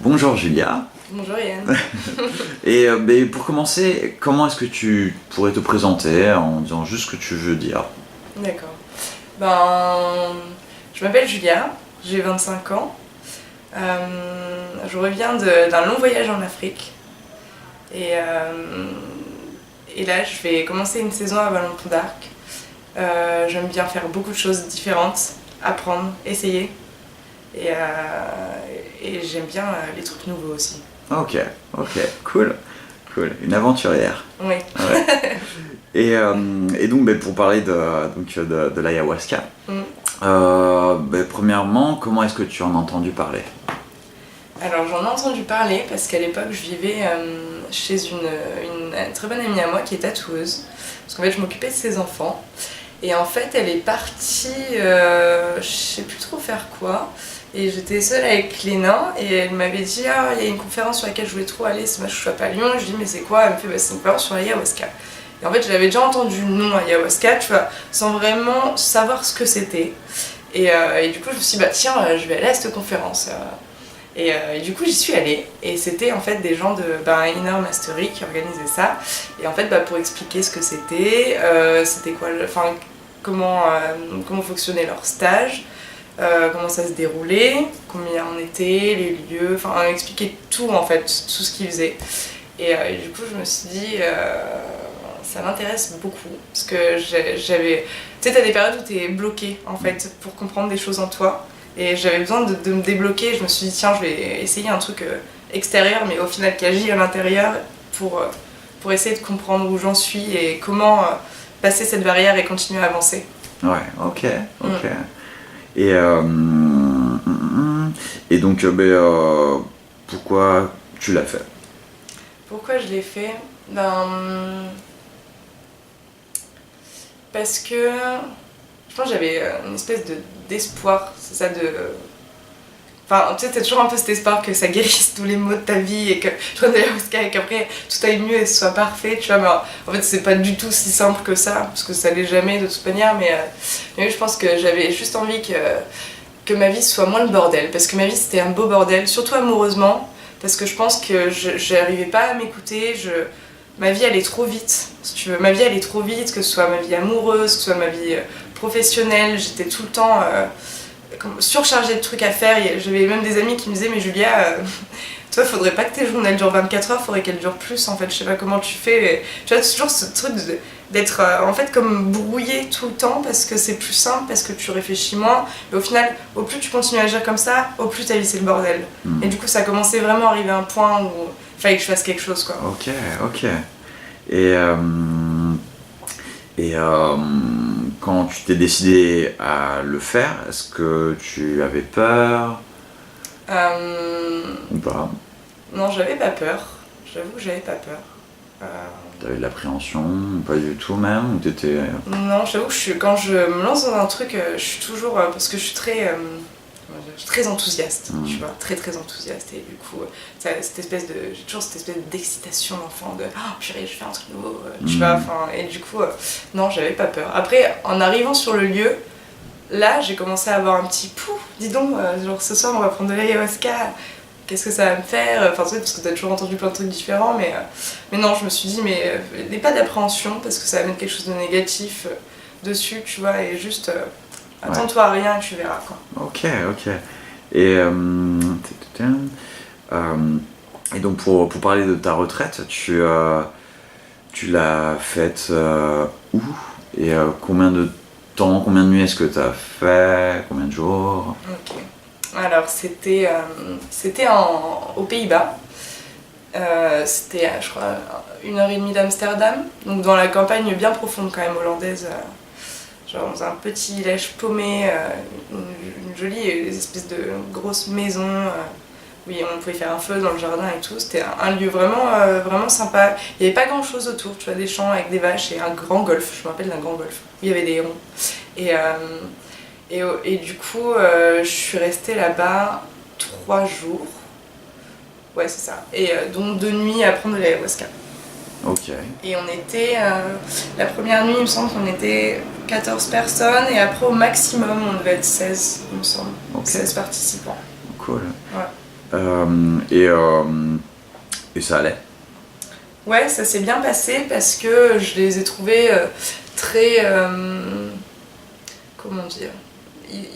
Bonjour Julia. Bonjour Yann. Et pour commencer, comment est-ce que tu pourrais te présenter en disant juste ce que tu veux dire? D'accord. Je m'appelle Julia, j'ai 25 ans. Je reviens d'un long voyage en Afrique. Et là, je vais commencer une saison à Vallon-Pont d'Arc. J'aime bien faire beaucoup de choses différentes, apprendre, essayer. Et j'aime bien les trucs nouveaux aussi. Ok, cool. Une aventurière. Oui. Ouais. Et donc pour parler de l'ayahuasca, premièrement, comment est-ce que tu en as entendu parler? Alors j'en ai entendu parler parce qu'à l'époque je vivais chez une très bonne amie à moi qui est tatoueuse. Parce qu'en fait je m'occupais de ses enfants. Et en fait elle est partie, je sais plus trop faire quoi. Et j'étais seule avec Léna et elle m'avait dit ah il y a une conférence sur laquelle je voulais trop aller, c'est dommage que je sois pas à Lyon. Et je lui dis mais c'est quoi? Elle me fait c'est une conférence sur l'ayahuasca. Et en fait j'avais déjà entendu le nom ayahuasca, tu vois, sans vraiment savoir ce que c'était. Et du coup je me suis dit tiens je vais aller à cette conférence. Et du coup j'y suis allée et c'était en fait des gens de Inner Mastery qui organisaient ça. Et en fait pour expliquer ce que c'était quoi, comment fonctionnait leur stage, comment ça se déroulait, combien on était, les lieux, expliquer tout en fait, tout ce qu'ils faisaient. Et du coup je me suis dit ça m'intéresse beaucoup parce que j'avais, tu sais t'as des périodes où t'es bloqué en fait pour comprendre des choses en toi. Et j'avais besoin de me débloquer, je me suis dit tiens je vais essayer un truc extérieur mais au final qui agit à l'intérieur pour essayer de comprendre où j'en suis et comment passer cette barrière et continuer à avancer. Ouais, ok. Et, et donc pourquoi tu l'as fait? Pourquoi je l'ai fait? Parce que je pense que j'avais une espèce d'espoir, c'est ça de... Enfin, tu sais, t'as toujours un peu cet espoir que ça guérisse tous les maux de ta vie et que tu prennes de l'ayahuasca et qu'après tout aille mieux et ce soit parfait, tu vois. Mais en fait, c'est pas du tout si simple que ça, parce que ça l'est jamais de toute manière, mais je pense que j'avais juste envie que ma vie soit moins le bordel, parce que ma vie c'était un beau bordel, surtout amoureusement, parce que je pense que j'arrivais pas à m'écouter, ma vie allait trop vite, si tu veux. Ma vie allait trop vite, que ce soit ma vie amoureuse, que ce soit ma vie professionnelle, j'étais tout le temps surchargée de trucs à faire. J'avais même des amis qui me disaient mais Julia, toi faudrait pas que tes journées durent 24 heures, faudrait qu'elles durent plus en fait, je sais pas comment tu fais. Mais, tu vois, toujours ce truc d'être en fait comme brouillé tout le temps parce que c'est plus simple, parce que tu réfléchis moins. Et au final, au plus tu continues à agir comme ça, au plus ta vie c'est le bordel. Et du coup ça a commencé vraiment à arriver à un point où il fallait que je fasse quelque chose quoi. Ok. Et quand tu t'es décidé à le faire, est-ce que tu avais peur ou pas? Non, j'avais pas peur. J'avoue que j'avais pas peur. T'avais de l'appréhension, pas du tout même, ou t'étais... Non, j'avoue que quand je me lance dans un truc, je suis toujours... parce que je suis très enthousiaste, tu vois, très enthousiaste. Et du coup, j'ai toujours cette espèce d'excitation d'enfant, de « Oh, purée, je fais un truc nouveau », tu vois, et du coup, non, j'avais pas peur. Après, en arrivant sur le lieu, là, j'ai commencé à avoir un petit « Pouf, dis donc, genre ce soir, on va prendre de l'ayahuasca, qu'est-ce que ça va me faire ?» Enfin, tu sais, parce que t'as toujours entendu plein de trucs différents, mais non, je me suis dit « Mais n'aie pas d'appréhension, parce que ça va mettre quelque chose de négatif dessus, tu vois, et juste... attends-toi à rien et tu verras quoi. Ok. Et donc pour parler de ta retraite, tu l'as faite où? Et combien de temps, combien de nuits est-ce que tu as fait? Combien de jours? Ok. Alors c'était aux Pays-Bas. C'était je crois 1h30 d'Amsterdam, donc dans la campagne bien profonde quand même hollandaise. Genre dans un petit village paumé, une jolie espèce de grosse maison, où on pouvait faire un feu dans le jardin et tout. C'était un lieu vraiment sympa. Il n'y avait pas grand chose autour, tu vois, des champs avec des vaches et un grand golf, je me rappelle d'un grand golf, où il y avait des hérons. Et du coup, je suis restée là-bas 3 jours. Ouais, c'est ça. Et donc 2 nuits à prendre de l'ayahuasca. Ok. Et on était, la première nuit il me semble qu'on était 14 personnes et après au maximum on devait être 16 il me semble, 16 participants. Cool. Ouais. Et ça allait. Ouais, ça s'est bien passé parce que je les ai trouvés très... comment dire,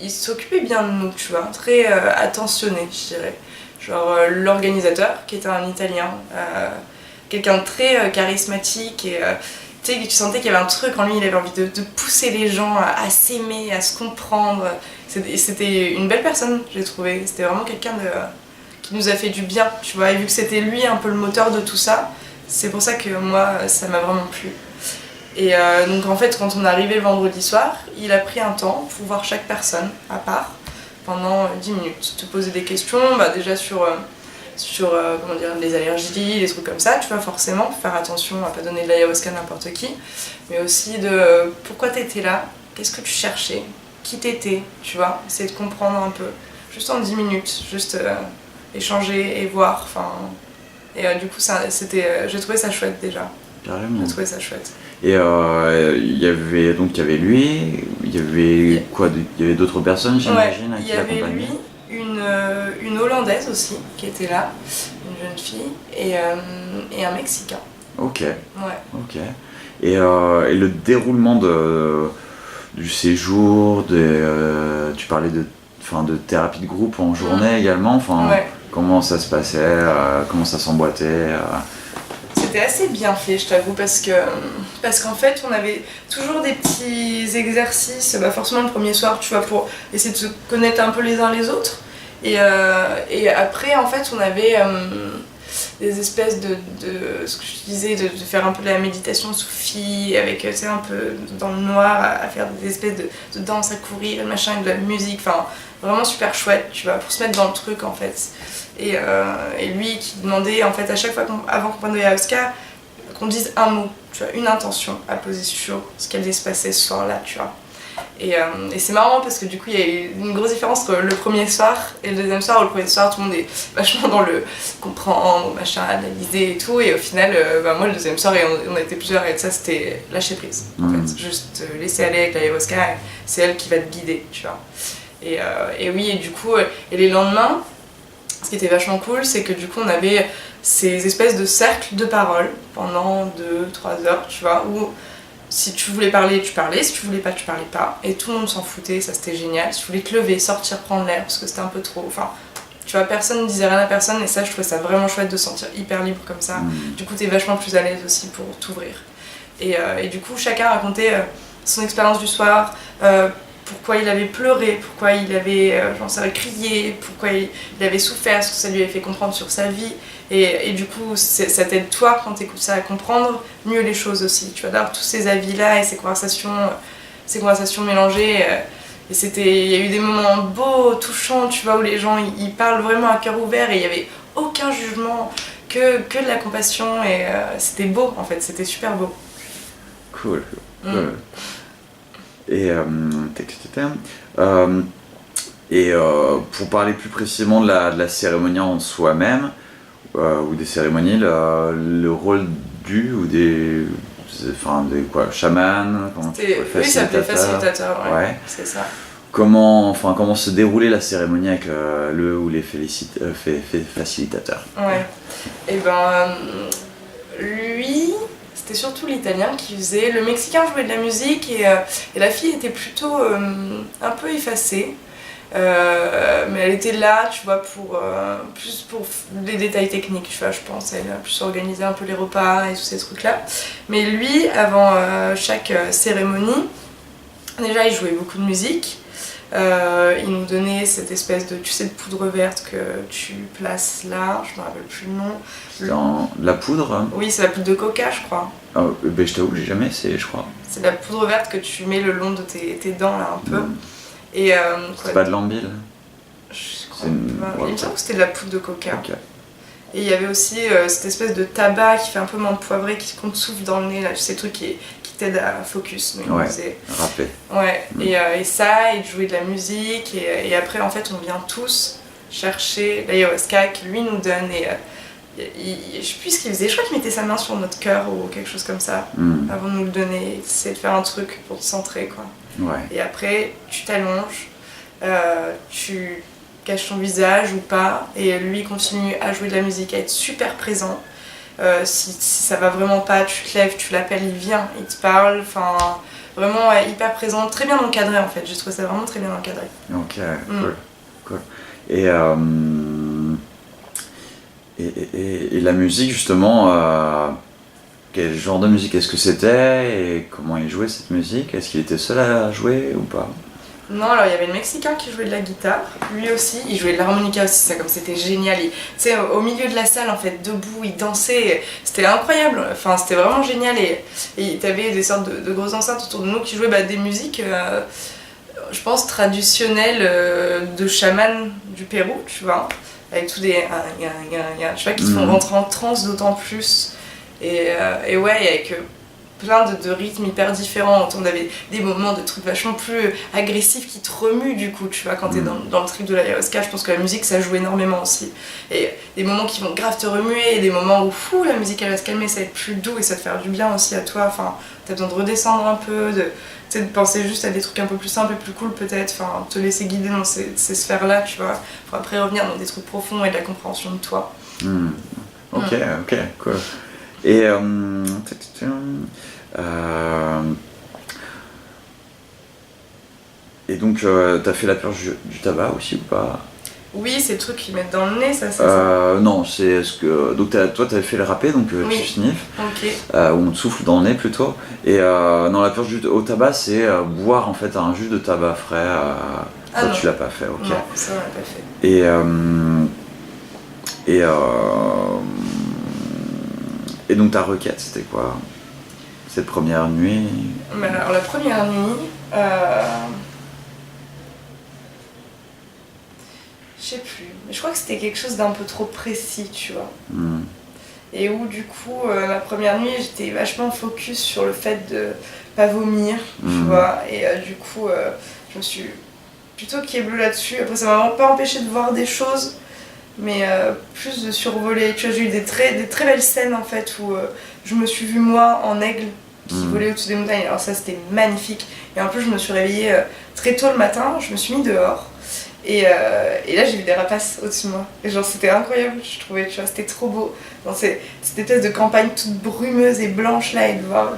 ils s'occupaient bien de nous, tu vois, très attentionnés, je dirais. Genre l'organisateur, qui était un Italien, quelqu'un de très charismatique et tu sais, tu sentais qu'il y avait un truc en lui, il avait envie de pousser les gens à s'aimer, à se comprendre. C'était une belle personne, j'ai trouvé. C'était vraiment quelqu'un qui nous a fait du bien, tu vois. Et vu que c'était lui un peu le moteur de tout ça, c'est pour ça que moi, ça m'a vraiment plu. Et donc en fait, quand on est arrivé le vendredi soir, il a pris un temps pour voir chaque personne à part pendant 10 minutes. Te poser des questions, déjà sur comment dire, les allergies, les trucs comme ça, tu vois, forcément, faire attention à pas donner de l'ayahuasca à n'importe qui, mais aussi de pourquoi t'étais là, qu'est-ce que tu cherchais, qui t'étais, tu vois, essayer de comprendre un peu, juste en 10 minutes, juste échanger et voir, enfin... Et du coup, j'ai trouvé ça chouette déjà. Carrément. J'ai trouvé ça chouette. Et il y avait lui, il y avait quoi, il y avait d'autres personnes, j'imagine, qui l'accompagnaient. Il y avait lui, une Hollandaise aussi qui était là, une jeune fille, et un Mexicain. Ok. Ouais. Ok. Et le déroulement du séjour, tu parlais de thérapie de groupe en journée également. Ouais. Comment ça se passait, comment ça s'emboîtait. C'était assez bien fait, je t'avoue, parce qu'en fait, on avait toujours des petits exercices, forcément le premier soir, tu vois, pour essayer de se connaître un peu les uns les autres. Et après, en fait, on avait des espèces ce que je disais, de faire un peu de la méditation soufie, avec, tu sais, un peu dans le noir, à faire des espèces de danse, à courir, machin, avec de la musique, enfin, vraiment super chouette, tu vois, pour se mettre dans le truc, en fait. Et lui qui demandait, en fait, à chaque fois avant qu'on prenne de l'ayahuasca, qu'on dise un mot, tu vois, une intention à poser sur ce qui allait se passer ce soir-là, tu vois. Et c'est marrant parce que du coup il y a eu une grosse différence entre le premier soir et le deuxième soir, où le premier soir tout le monde est vachement dans le comprendre, machin, analyser et tout, et au final moi le deuxième soir, et on a été plusieurs, et ça c'était lâcher prise en fait, juste laisser aller avec l'ayahuasca, c'est elle qui va te guider, tu vois. Et oui, et du coup et les lendemains, ce qui était vachement cool, c'est que du coup on avait ces espèces de cercles de parole pendant 2-3 heures, tu vois, où si tu voulais parler, tu parlais, si tu voulais pas, tu parlais pas, et tout le monde s'en foutait, ça c'était génial. Si tu voulais te lever, sortir, prendre l'air, parce que c'était un peu trop, enfin, tu vois, personne ne disait rien à personne, et ça je trouvais ça vraiment chouette de se sentir hyper libre comme ça. Du coup t'es vachement plus à l'aise aussi pour t'ouvrir. Et du coup chacun racontait son expérience du soir, pourquoi il avait pleuré, pourquoi il avait crié, pourquoi il avait souffert, ce que ça lui avait fait comprendre sur sa vie. Et du coup, ça t'aide toi, quand t'écoutes ça, à comprendre mieux les choses aussi. Tu vois, d'avoir tous ces avis-là et ces conversations mélangées. Et il y a eu des moments beaux, touchants, tu vois, où les gens ils parlent vraiment à cœur ouvert, et il n'y avait aucun jugement, que de la compassion. Et c'était beau, en fait, c'était super beau. Cool. Et pour parler plus précisément de la cérémonie en soi-même, ou des cérémonies, le rôle des chamans, oui, ça s'appelait facilitateur, ouais. C'est ça. Comment se déroulait la cérémonie avec le ou les facilitateurs? Ouais. Et ben lui, c'était surtout l'italien qui faisait. Le mexicain jouait de la musique, et la fille était plutôt un peu effacée. Mais elle était là, tu vois, plus pour les détails techniques, tu vois, je pense. Elle a plus organisé un peu les repas et tous ces trucs-là. Mais lui, avant chaque cérémonie, déjà il jouait beaucoup de musique. Il nous donnait cette espèce de poudre verte que tu places là, je me rappelle plus le nom. C'est la poudre, hein? Oui, c'est la poudre de coca, je crois. Je t'avoue que j'ai jamais essayé, je crois. C'est la poudre verte que tu mets le long de tes dents là un peu. Et, c'est pas de l'ambil? Je crois pas. Il me semble que c'était de la poudre de coca. Okay. Et il y avait aussi cette espèce de tabac qui fait un peu menthe poivrée, qu'on te souffle dans le nez, là, tu sais, le truc qui t'aide à focus. Rapper. Ouais, et ça, et de jouer de la musique, et après en fait on vient tous chercher l'ayahuasca qu'il lui nous donne, et je sais plus ce qu'il faisait, je crois qu'il mettait sa main sur notre cœur ou quelque chose comme ça, avant de nous le donner, il essayait de faire un truc pour te centrer, quoi. Ouais. Et après tu t'allonges, tu cache son visage ou pas, et lui il continue à jouer de la musique, à être super présent. Si ça va vraiment pas, tu te lèves, tu l'appelles, il vient, il te parle, enfin vraiment hyper présent, très bien encadré en fait, je trouve ça vraiment très bien encadré. Ok, cool. Et, et la musique justement, quel genre de musique est-ce que c'était et comment il jouait cette musique? Est-ce qu'il était seul à jouer ou pas? Non, alors il y avait le Mexicain qui jouait de la guitare, lui aussi, il jouait de l'harmonica aussi, ça comme c'était génial. Tu sais, au milieu de la salle, en fait, debout, il dansait, c'était incroyable, enfin c'était vraiment génial. Et t'avais des sortes de grosses enceintes autour de nous qui jouaient des musiques, je pense, traditionnelles de chaman du Pérou, tu vois, avec tous des tu vois, qui te font rentrer en transe d'autant plus. Et ouais, avec plein de rythmes hyper différents. On avait des moments de trucs vachement plus agressifs qui te remuent du coup, tu vois, quand t'es dans le trip de l'ayahuasca. Je pense que la musique ça joue énormément aussi. Et des moments qui vont grave te remuer, et des moments où fou, la musique elle va se calmer, ça va être plus doux et ça va te faire du bien aussi à toi. Enfin, t'as besoin de redescendre un peu, de penser juste à des trucs un peu plus simples et plus cool peut-être, enfin, te laisser guider dans ces sphères-là, tu vois, pour après revenir dans des trucs profonds et de la compréhension de toi. Ok, cool. Et et donc t'as fait la purge du tabac aussi ou pas? Oui, c'est le truc qu'ils mettent dans le nez, ça c'est ça. Non, c'est ce que. Donc toi t'avais fait le râpé, donc Oui. tu sniffes, Ok. où on te souffle dans le nez plutôt. Et non, la purge au tabac, c'est boire en fait un jus de tabac frais. Toi non. tu l'as pas fait, ok. Non, ça on l'a pas fait. Et donc ta requête, c'était quoi? Cette première nuit? Mais alors la première nuit, je sais plus, mais je crois que c'était quelque chose d'un peu trop précis, tu vois. Et où du coup, la première nuit, j'étais vachement focus sur le fait de pas vomir, tu vois. Et du coup, je me suis plutôt kéblo là-dessus. Après, ça m'a vraiment pas empêché de voir des choses, mais plus de survoler. Tu vois, j'ai eu des très belles scènes en fait où je me suis vue moi en aigle qui volait au-dessus des montagnes. Alors ça, c'était magnifique. Et en plus, je me suis réveillée très tôt le matin, je me suis mis dehors. Et là j'ai vu des rapaces au-dessus de moi. Et genre c'était incroyable, je trouvais, tu vois, c'était trop beau. Dans cette espèce de campagne toute brumeuse et blanche là, et de voir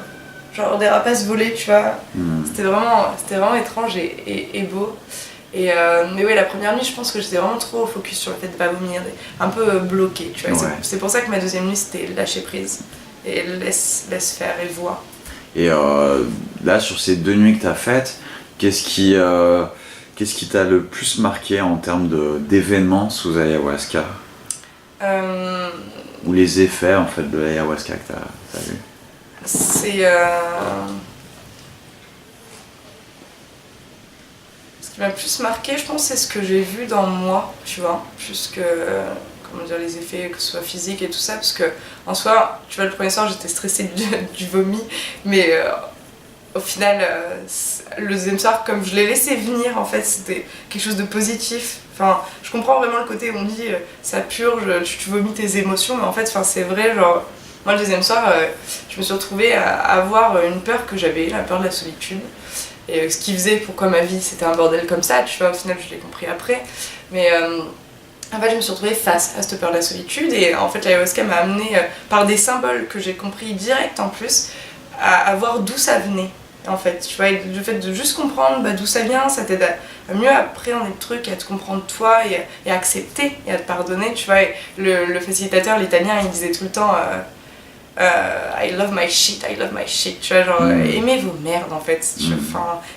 genre des rapaces voler, tu vois. C'était vraiment étrange et beau. Mais ouais, la première nuit, je pense que j'étais vraiment trop focus sur le fait de pas vomir, un peu bloqué, tu vois. Ouais. C'est pour ça que ma deuxième nuit c'était lâcher prise et laisse faire et voir. Et là, sur ces 2 nuits que t'as faites, qu'est-ce qui t'a le plus marqué en termes d'événements sous ayahuasca? Ou les effets en fait de l'ayahuasca que t'as vu? C'est ce qui m'a le plus marqué, je pense, c'est ce que j'ai vu dans moi, tu vois, plus que comment dire, les effets, que ce soit physique et tout ça, parce que en soi, tu vois, le premier soir j'étais stressée du vomi, mais au final, le deuxième soir, comme je l'ai laissé venir, en fait, c'était quelque chose de positif. Enfin, je comprends vraiment le côté où on dit ça purge, tu vomis tes émotions, mais en fait, c'est vrai, genre, moi le deuxième soir, je me suis retrouvée à avoir une peur que j'avais, la peur de la solitude. Et ce qui faisait pourquoi ma vie c'était un bordel comme ça, tu vois, au final je l'ai compris après. Mais en fait, je me suis retrouvée face à cette peur de la solitude, et en fait, l'ayahuasca m'a amenée par des symboles que j'ai compris direct en plus, à voir d'où ça venait. En fait, tu vois, le fait de juste comprendre d'où ça vient, ça t'aide à mieux appréhender le truc, à te comprendre toi et à accepter et à te pardonner, tu vois. Et le facilitateur, l'italien, il disait tout le temps I love my shit, tu vois, genre aimez vos merdes en fait,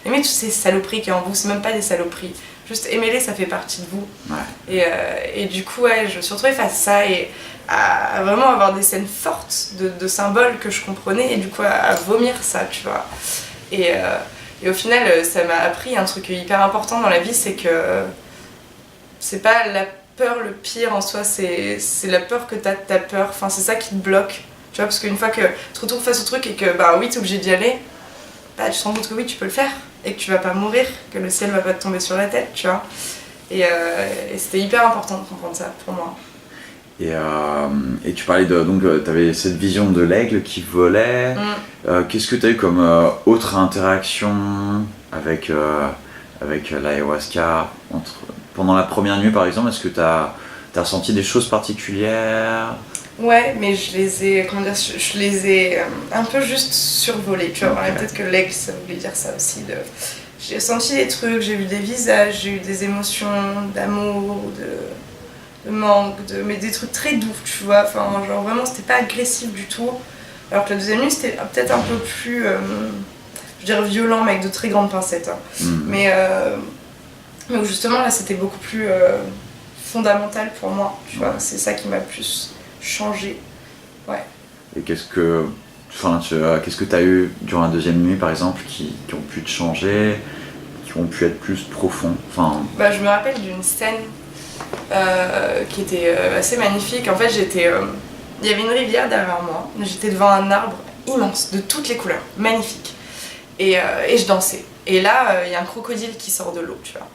aimez toutes ces saloperies qui y a en vous, c'est même pas des saloperies, juste aimez-les, ça fait partie de vous. Ouais. Et du coup, ouais, je me suis retrouvée face à ça et à vraiment avoir des scènes fortes de symboles que je comprenais, et du coup à vomir ça, tu vois. Et au final, ça m'a appris un truc hyper important dans la vie, c'est que c'est pas la peur le pire en soi, c'est la peur que t'as de ta peur, enfin c'est ça qui te bloque, tu vois, parce qu'une fois que tu te retrouves face au truc et que oui t'es obligé d'y aller, tu te rends compte que oui tu peux le faire, et que tu vas pas mourir, que le ciel va pas te tomber sur la tête, tu vois. Et c'était hyper important de comprendre ça pour moi. Et tu parlais donc t'avais cette vision de l'aigle qui volait. Qu'est-ce que t'as eu comme autre interaction avec l'ayahuasca, pendant la première nuit par exemple, est-ce que t'as ressenti des choses particulières? Ouais, mais je les ai, comment dire, je les ai un peu juste survolés, tu vois. Ok. Et peut-être que l'aigle, ça voulait dire ça aussi. J'ai senti des trucs, j'ai vu des visages, j'ai eu des émotions d'amour, de manque, mais des trucs très doux, tu vois. Enfin, genre vraiment, c'était pas agressif du tout. Alors que la deuxième nuit, c'était peut-être un peu plus, je dirais, violent, mais avec de très grandes pincettes. Hein. Mais où justement, là, c'était beaucoup plus fondamental pour moi, tu vois. C'est ça qui m'a plus changé. Ouais. Et qu'est-ce que t'as eu durant la deuxième nuit par exemple qui ont pu te changer, qui ont pu être plus profonds? Bah, je me rappelle d'une scène qui était assez magnifique. En fait, il y avait une rivière derrière moi. J'étais devant un arbre immense, de toutes les couleurs, magnifique. Et je dansais. Et là, il y a un crocodile qui sort de l'eau, tu vois.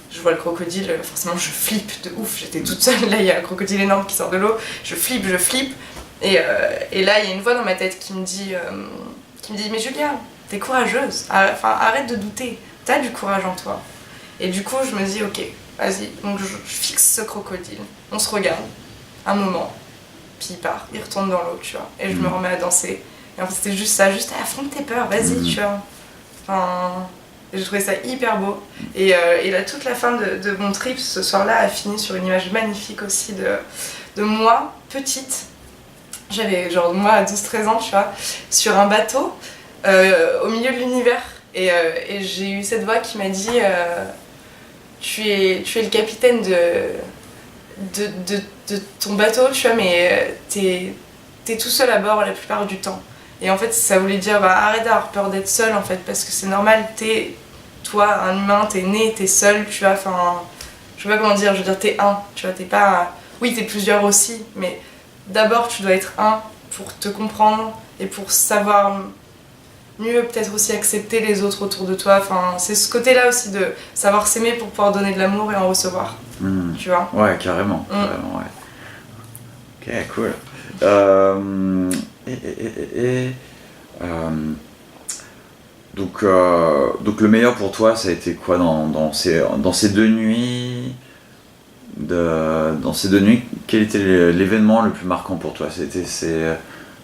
Je vois le crocodile, forcément je flippe de ouf, j'étais toute seule, là il y a un crocodile énorme qui sort de l'eau, je flippe. Et là il y a une voix dans ma tête qui me dit mais Julia, t'es courageuse, arrête de douter, t'as du courage en toi. Et du coup je me dis ok, vas-y, donc je fixe ce crocodile, on se regarde, un moment, puis il part, il retourne dans l'eau, tu vois, et je me remets à danser. Et en fait c'était juste ça, juste affronte tes peurs, vas-y, tu vois. J'ai trouvé ça hyper beau. Et là, toute la fin de mon trip ce soir-là a fini sur une image magnifique aussi de moi, petite. J'avais genre moi à 12-13 ans, tu vois, sur un bateau au milieu de l'univers. Et j'ai eu cette voix qui m'a dit tu es le capitaine de ton bateau, tu vois, mais t'es tout seul à bord la plupart du temps. Et en fait, ça voulait dire arrête d'avoir peur d'être seul en fait, parce que c'est normal, toi, un humain, t'es né, t'es seul, tu vois, je sais pas comment dire, je veux dire, t'es un, tu vois, t'es pas. Oui, t'es plusieurs aussi, mais d'abord, tu dois être un pour te comprendre et pour savoir mieux peut-être aussi accepter les autres autour de toi. C'est ce côté-là aussi de savoir s'aimer pour pouvoir donner de l'amour et en recevoir, tu vois. Ouais, carrément, carrément, ouais. Ok, cool. Donc le meilleur pour toi, ça a été quoi dans ces deux nuits dans ces deux nuits, quel était l'événement le plus marquant pour toi? C'était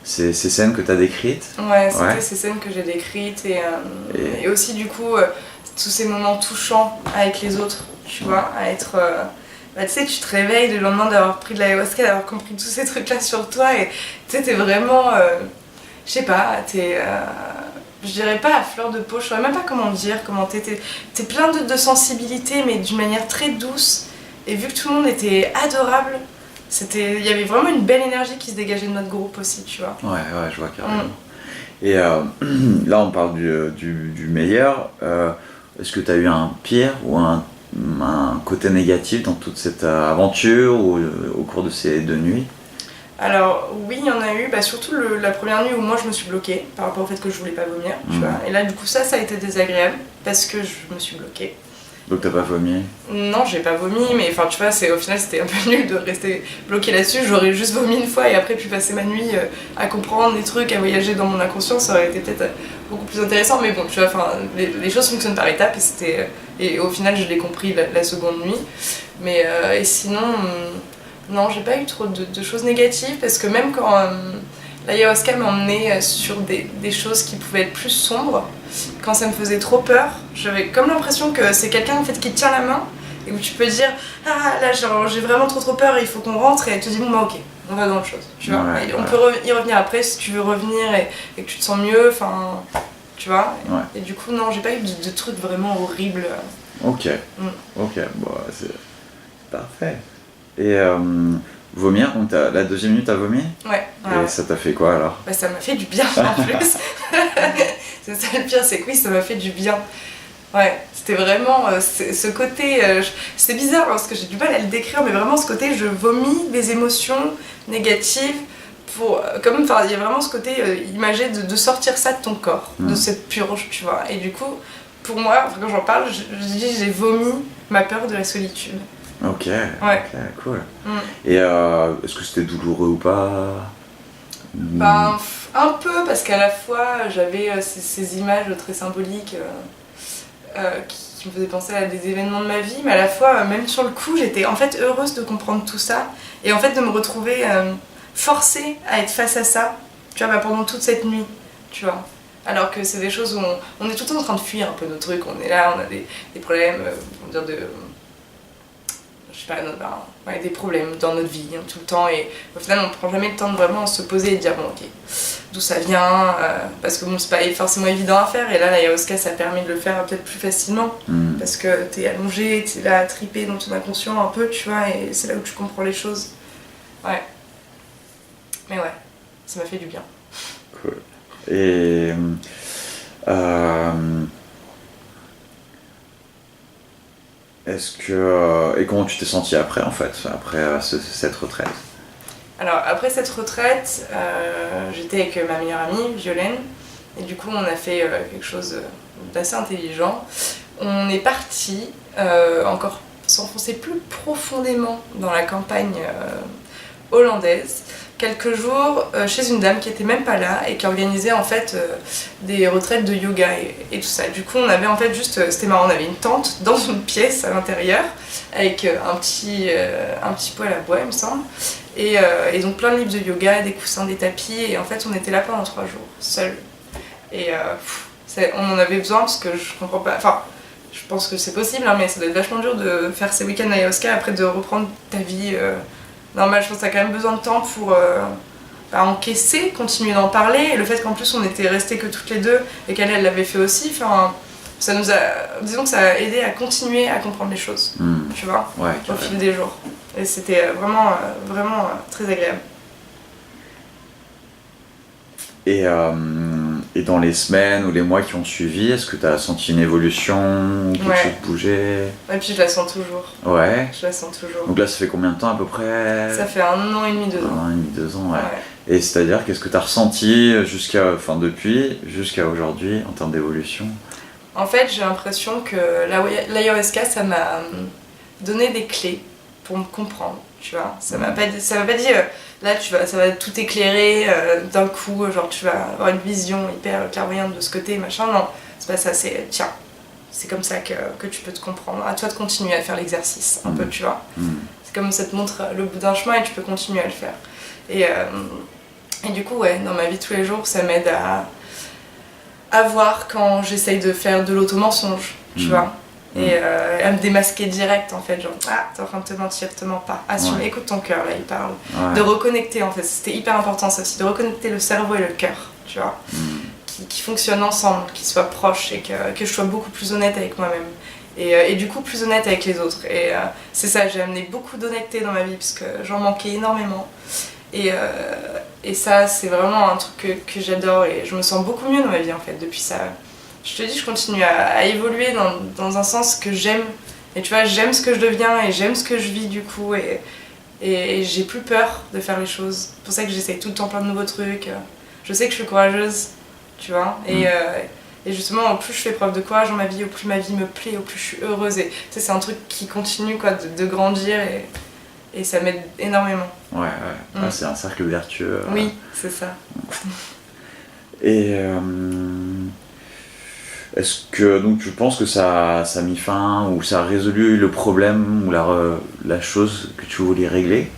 ces scènes que tu as décrites? Ouais, c'était ces scènes que j'ai décrites et aussi du coup tous ces moments touchants avec les autres, tu vois, à être... tu sais, tu te réveilles le lendemain d'avoir pris de l'ayahuasca, d'avoir compris tous ces trucs-là sur toi et tu sais, t'es vraiment... je sais pas, je dirais pas à fleur de peau, je saurais même pas comment dire, t'es plein de sensibilité mais d'une manière très douce et vu que tout le monde était adorable, il y avait vraiment une belle énergie qui se dégageait de notre groupe aussi, tu vois. Ouais, je vois carrément. Et là on parle du meilleur, est-ce que tu as eu un pire ou un côté négatif dans toute cette aventure ou au cours de ces deux nuits? Alors oui, il y en a eu, surtout la première nuit où moi je me suis bloquée par rapport au fait que je voulais pas vomir, tu vois. Et là du coup ça a été désagréable parce que je me suis bloquée. Donc t'as pas vomi? Non, j'ai pas vomi, mais enfin tu vois, au final c'était un peu nul de rester bloquée là-dessus. J'aurais juste vomi une fois et après pu passer ma nuit à comprendre des trucs, à voyager dans mon inconscient, ça aurait été peut-être beaucoup plus intéressant. Mais bon, tu vois, les choses fonctionnent par étapes et au final je l'ai compris la seconde nuit. Mais et sinon, non, j'ai pas eu trop de choses négatives parce que même quand l'ayahuasca m'emmenait sur des choses qui pouvaient être plus sombres, quand ça me faisait trop peur, j'avais comme l'impression que c'est quelqu'un en fait qui te tient la main et où tu peux dire là j'ai vraiment trop peur et il faut qu'on rentre et elle te dit bon ok, on va dans autre chose, tu vois. Et on peut y revenir après si tu veux revenir et que tu te sens mieux, tu vois. Et du coup non, j'ai pas eu de trucs vraiment horribles. Ok, bon c'est parfait. Et vomir, donc la deuxième nuit t'as vomi? Ouais. Et ça t'a fait quoi alors? Ça m'a fait du bien en plus. C'est ça le pire, c'est que oui, ça m'a fait du bien. Ouais, c'était vraiment ce côté... c'est bizarre parce que j'ai du mal à le décrire, mais vraiment ce côté, je vomis des émotions négatives. Il y a vraiment ce côté imagé de sortir ça de ton corps, de cette purge, tu vois. Et du coup, pour moi, quand j'en parle, je dis j'ai vomi ma peur de la solitude. Ok, cool. Et est-ce que c'était douloureux ou pas? Un peu, parce qu'à la fois j'avais ces images très symboliques qui me faisait penser à des événements de ma vie, mais à la fois, même sur le coup, j'étais en fait heureuse de comprendre tout ça, et en fait de me retrouver forcée à être face à ça, tu vois, pendant toute cette nuit, tu vois. Alors que c'est des choses où on est tout le temps en train de fuir un peu nos trucs, on est là, on a des problèmes, on va dire je sais pas, ouais, des problèmes dans notre vie tout le temps, et au final on prend jamais le temps de vraiment se poser et de dire bon ok, d'où ça vient, parce que bon c'est pas forcément évident à faire, et là l'ayahuasca ça permet de le faire peut-être plus facilement, parce que t'es allongé, t'es là tripé dans ton inconscient un peu, tu vois, et c'est là où tu comprends les choses. Ouais. Mais ouais, ça m'a fait du bien. Cool. Et est-ce que et comment tu t'es senti après en fait, après cette retraite? Alors après cette retraite, j'étais avec ma meilleure amie, Violaine, et du coup on a fait quelque chose d'assez intelligent. On est parti encore s'enfoncer plus profondément dans la campagne hollandaise, quelques jours chez une dame qui était même pas là et qui organisait en fait des retraites de yoga et tout ça. Du coup on avait en fait juste, c'était marrant, on avait une tente dans une pièce à l'intérieur avec un petit poêle à bois il me semble, et donc plein de livres de yoga, des coussins, des tapis, et en fait on était là pendant 3 jours, seuls. Et on en avait besoin parce que je comprends pas, enfin je pense que c'est possible hein, mais ça doit être vachement dur de faire ces week-ends ayahuasca après de reprendre ta vie normal. Je pense que t'as quand même besoin de temps pour encaisser, continuer d'en parler, et le fait qu'en plus on était restés que toutes les deux et qu'elle l'avait fait aussi, enfin, ça nous a, disons que ça a aidé à continuer à comprendre les choses, tu vois, ouais, au fil des jours. Et c'était vraiment très agréable. Et dans les semaines ou les mois qui ont suivi, est-ce que tu as senti une évolution, quelque chose bouger? Et puis je la sens toujours. Ouais. Je la sens toujours. Donc là, ça fait combien de temps à peu près? Ça fait 1 an et demi, 2 ans. 1 an et demi, 2 ans, ouais. Et c'est-à-dire, qu'est-ce que tu as ressenti depuis jusqu'à aujourd'hui en termes d'évolution? En fait, j'ai l'impression que l'ayahuasca, ça m'a donné des clés pour me comprendre, tu vois. Ça m'a pas dit là ça va tout éclairer d'un coup, genre tu vas avoir une vision hyper clairvoyante de ce côté, machin. Non, c'est pas ça, c'est tiens, c'est comme ça que tu peux te comprendre. À toi de continuer à faire l'exercice un peu, tu vois. C'est comme ça te montre le bout d'un chemin et tu peux continuer à le faire. Et du coup, ouais, dans ma vie de tous les jours, ça m'aide à voir quand j'essaye de faire de l'auto-mensonge, tu vois. Et à me démasquer direct en fait, genre t'es en train de te mentir, te mens pas, assume, écoute ton cœur, là il parle, de reconnecter en fait, c'était hyper important ça aussi, de reconnecter le cerveau et le cœur, tu vois, qui fonctionnent ensemble, qui soient proches, et que je sois beaucoup plus honnête avec moi-même, et du coup plus honnête avec les autres, et c'est ça, j'ai amené beaucoup d'honnêteté dans ma vie parce que j'en manquais énormément, et ça c'est vraiment un truc que j'adore, et je me sens beaucoup mieux dans ma vie en fait depuis ça. Je te dis, je continue à évoluer dans un sens que j'aime. Et tu vois, j'aime ce que je deviens et j'aime ce que je vis du coup. Et j'ai plus peur de faire les choses. C'est pour ça que j'essaye tout le temps plein de nouveaux trucs. Je sais que je suis courageuse, tu vois. Et justement, au plus je fais preuve de courage dans ma vie, au plus ma vie me plaît, au plus je suis heureuse. Et tu sais, c'est un truc qui continue quoi, de grandir, et ça m'aide énormément. Ouais. Ah, c'est un cercle vertueux. Oui, c'est ça. Et est-ce que donc tu penses que ça a mis fin, ou ça a résolu le problème, ou la chose que tu voulais régler?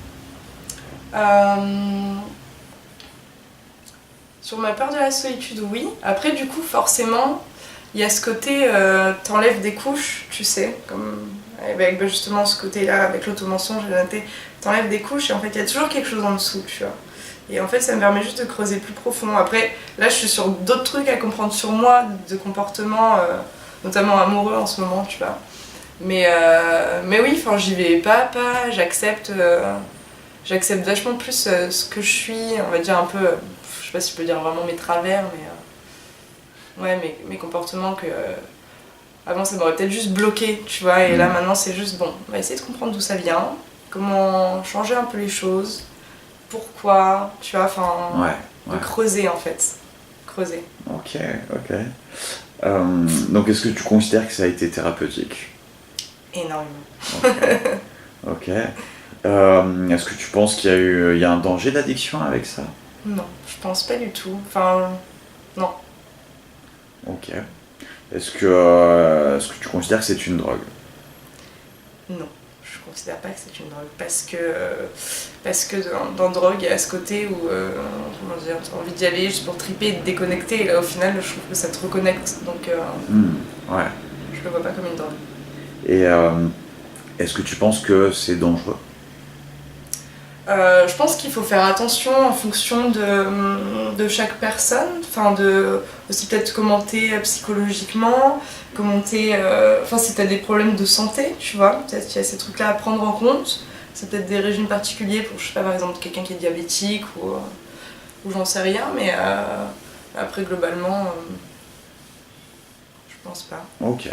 Sur ma peur de la solitude, oui. Après, du coup, forcément, il y a ce côté, t'enlèves des couches, tu sais, comme avec justement ce côté-là, avec l'automensonge, j'ai noté, t'enlèves des couches, et en fait, il y a toujours quelque chose en dessous, tu vois. Et en fait, ça me permet juste de creuser plus profond. Après, là, je suis sur d'autres trucs à comprendre sur moi, de comportement, notamment amoureux en ce moment, tu vois. Mais oui, j'y vais pas à pas, j'accepte vachement plus ce que je suis, on va dire un peu, je sais pas si je peux dire vraiment mes travers, mais ouais, mes comportements que avant ça m'aurait peut-être juste bloqué, tu vois. Et là, maintenant, c'est juste bon, on va essayer de comprendre d'où ça vient, comment changer un peu les choses. Pourquoi, tu vois, de creuser en fait. Creuser. Ok. Donc est-ce que tu considères que ça a été thérapeutique? Énormément. Ok. Est-ce que tu penses qu'il y a un danger d'addiction avec ça? Non, je pense pas du tout. Enfin, non. Ok. Est-ce que tu considères que c'est une drogue? Non, je considère pas que c'est une drogue parce que dans drogue, il y a ce côté où comment dire, tu as envie d'y aller juste pour triper et te déconnecter. Et là, au final, je trouve que ça te reconnecte. Donc, Ouais. je le vois pas comme une drogue. Et est-ce que tu penses que c'est dangereux? Je pense qu'il faut faire attention en fonction de chaque personne, aussi peut-être commenter psychologiquement, commenter, si tu as des problèmes de santé, tu vois, peut-être qu'il y a ces trucs-là à prendre en compte, c'est peut-être des régimes particuliers pour, je sais pas, par exemple quelqu'un qui est diabétique ou j'en sais rien, mais après globalement, je pense pas. Ok.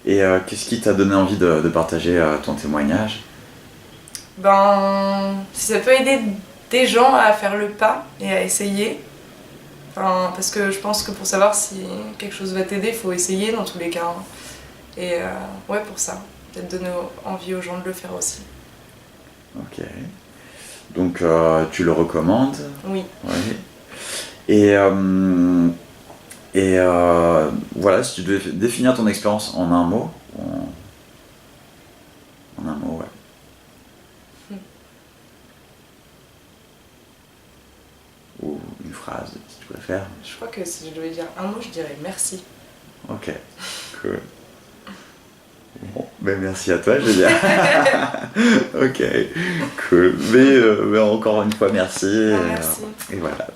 Et qu'est-ce qui t'a donné envie de partager ton témoignage? Si ça peut aider des gens à faire le pas et à essayer, parce que je pense que pour savoir si quelque chose va t'aider, il faut essayer dans tous les cas. Et ouais, pour ça, peut-être donner envie aux gens de le faire aussi. Ok. Donc tu le recommandes? Oui. Oui. Et voilà, si tu devais définir ton expérience en un mot, en un mot, ouais. Ou une phrase, si tu préfères. Je crois que si je devais dire un mot, je dirais merci. Ok, cool. Bon, ben merci à toi, Julia. Ok, cool. Mais encore une fois, merci. Merci. Et voilà.